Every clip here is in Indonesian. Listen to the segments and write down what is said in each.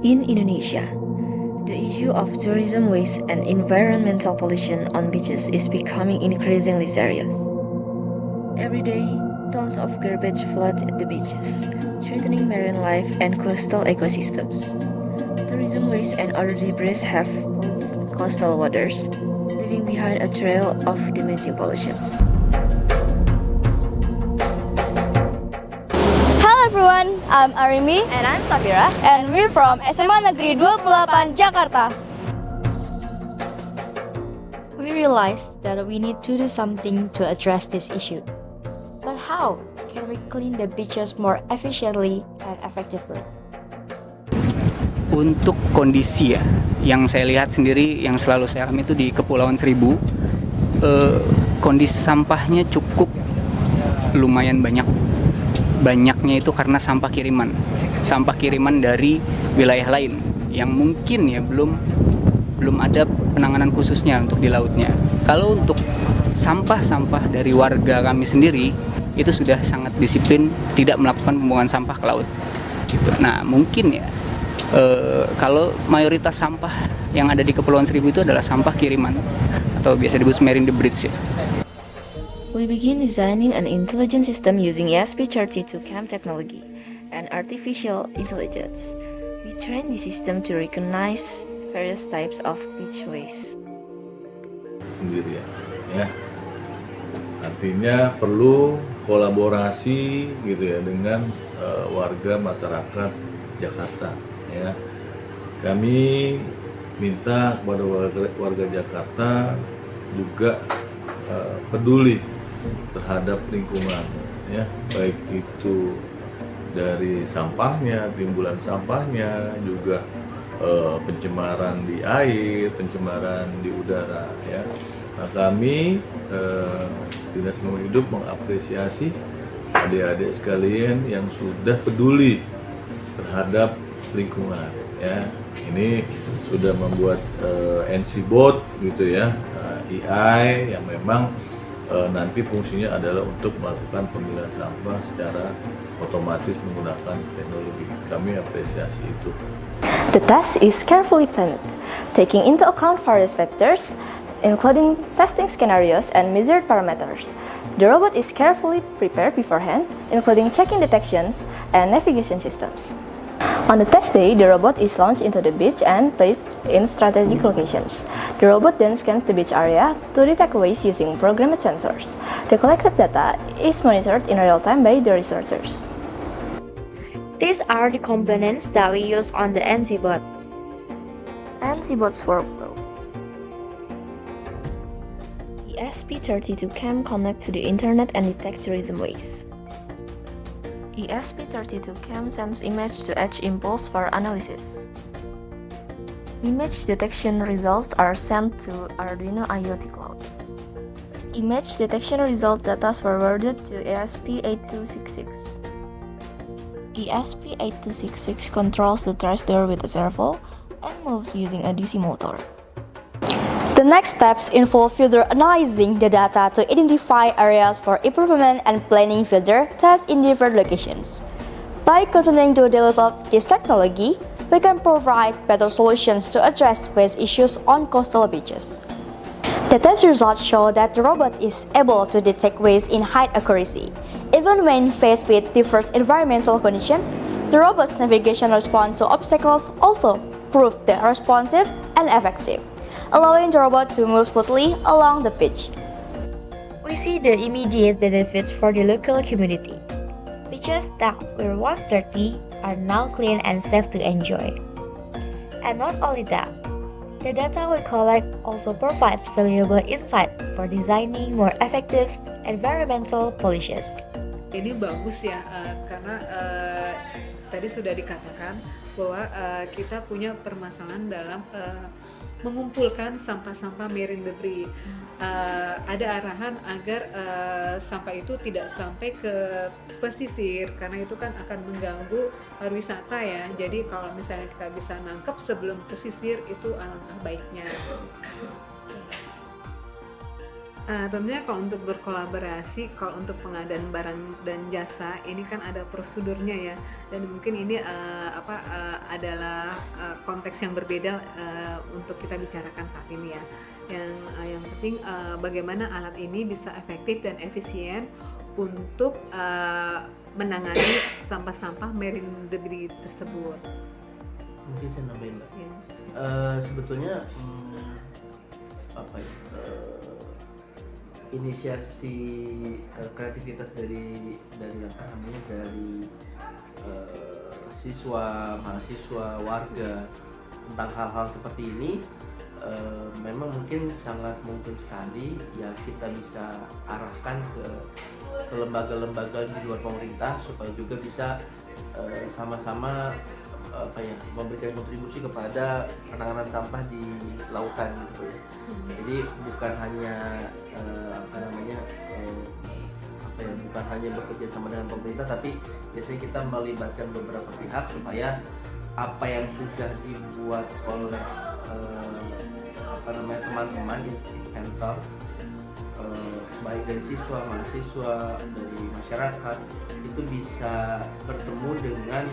In Indonesia, the issue of tourism waste and environmental pollution on beaches is becoming increasingly serious. Every day, tons of garbage flood the beaches, threatening marine life and coastal ecosystems. Tourism waste and other debris have polluted coastal waters, leaving behind a trail of damaging pollutions. Halo everyone, I'm Arimi And I'm Safira. and we're from SMA Negeri 28 Jakarta. We realized that we need to do something to address this issue. But how can we clean the beaches more efficiently and effectively? Untuk kondisi ya, yang saya lihat sendiri, yang selalu saya alami itu di Kepulauan Seribu, kondisi sampahnya cukup lumayan banyak. Banyaknya itu karena sampah kiriman dari wilayah lain yang mungkin ya belum ada penanganan khususnya untuk di lautnya. Kalau untuk sampah-sampah dari warga kami sendiri itu sudah sangat disiplin, tidak melakukan pembuangan sampah ke laut. Gitu. Nah mungkin ya kalau mayoritas sampah yang ada di Kepulauan Seribu itu adalah sampah kiriman atau biasa disebut marine debris ya. We begin designing an intelligent system using ESP32 CAM technology and artificial intelligence. We train the system to recognize various types of beach waste. Sendirian, ya. Artinya perlu kolaborasi gitu ya dengan warga masyarakat Jakarta, ya. Kami minta kepada warga Jakarta juga peduli terhadap lingkungan, ya, baik itu dari sampahnya, timbulan sampahnya, juga pencemaran di air, pencemaran di udara, ya. Nah, kami Dinas Lingkungan Hidup mengapresiasi adik-adik sekalian yang sudah peduli terhadap lingkungan, ya. Ini sudah membuat NC Bot gitu ya, AI yang memang nanti fungsinya adalah untuk melakukan pemilihan sampah secara otomatis menggunakan teknologi. Kami apresiasi itu. The task is carefully planned, taking into account various factors, including testing scenarios and measured parameters. The robot is carefully prepared beforehand, including checking detections and navigation systems. On the test day, the robot is launched into the beach and placed in strategic locations. The robot then scans the beach area to detect waste using programmed sensors. The collected data is monitored in real time by the researchers. These are the components that we use on the NCBot. NCBot's workflow. The ESP32 CAM connect to the internet and detect tourism waste. ESP32 CAM sends image to Edge Impulse for analysis. Image detection results are sent to Arduino IoT Cloud. Image detection result data is forwarded to ESP8266. ESP8266 controls the trash door with a servo and moves using a DC motor. The next steps involve further analyzing the data to identify areas for improvement and planning further tests in different locations. By continuing to develop this technology, we can provide better solutions to address waste issues on coastal beaches. The test results show that the robot is able to detect waste in high accuracy. Even when faced with diverse environmental conditions, the robot's navigation response to obstacles also proved responsive and effective, allowing the robot to move smoothly along the beach. We see the immediate benefits for the local community. Beaches that were once dirty are now clean and safe to enjoy. And not only that, the data we collect also provides valuable insight for designing more effective environmental policies. Ini bagus ya, karena tadi sudah dikatakan bahwa kita punya permasalahan dalam mengumpulkan sampah-sampah marine debris. Ada arahan agar sampah itu tidak sampai ke pesisir karena itu kan akan mengganggu pariwisata ya. Jadi kalau misalnya kita bisa nangkep sebelum pesisir itu alangkah baiknya. Tentunya kalau untuk berkolaborasi, kalau untuk pengadaan barang dan jasa ini kan ada prosedurnya ya, dan mungkin ini adalah konteks yang berbeda untuk kita bicarakan saat ini ya. Yang penting bagaimana alat ini bisa efektif dan efisien untuk menangani sampah-sampah marine debris tersebut. Mungkin saya nambahin Mbak. Ya. Sebetulnya inisiasi kreativitas dari siswa, mahasiswa, warga tentang hal-hal seperti ini memang sangat mungkin sekali ya kita bisa arahkan ke lembaga-lembaga di luar pemerintah supaya juga bisa sama-sama memberikan kontribusi kepada penanganan sampah di lautan gitu ya. Jadi bukan hanya bukan hanya bekerja sama dengan pemerintah, tapi biasanya kita melibatkan beberapa pihak supaya apa yang sudah dibuat oleh teman-teman inventor, baik dari siswa, mahasiswa, dari masyarakat, itu bisa bertemu dengan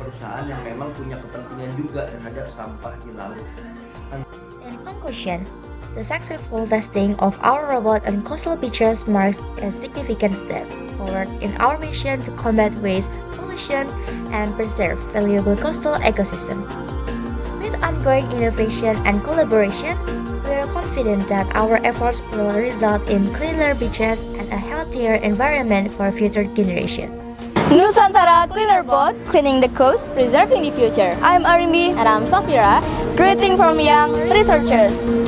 perusahaan yang memang punya kepentingan juga terhadap sampah di laut. In conclusion, the successful testing of our robot on coastal beaches marks a significant step forward in our mission to combat waste, pollution, and preserve valuable coastal ecosystem. With ongoing innovation and collaboration, we are confident that our efforts will result in cleaner beaches and a healthier environment for future generations. Nusantara Cleaner Boat, cleaning the coast, preserving the future. I'm Arimbi. And I'm Safira. Greeting from young researchers.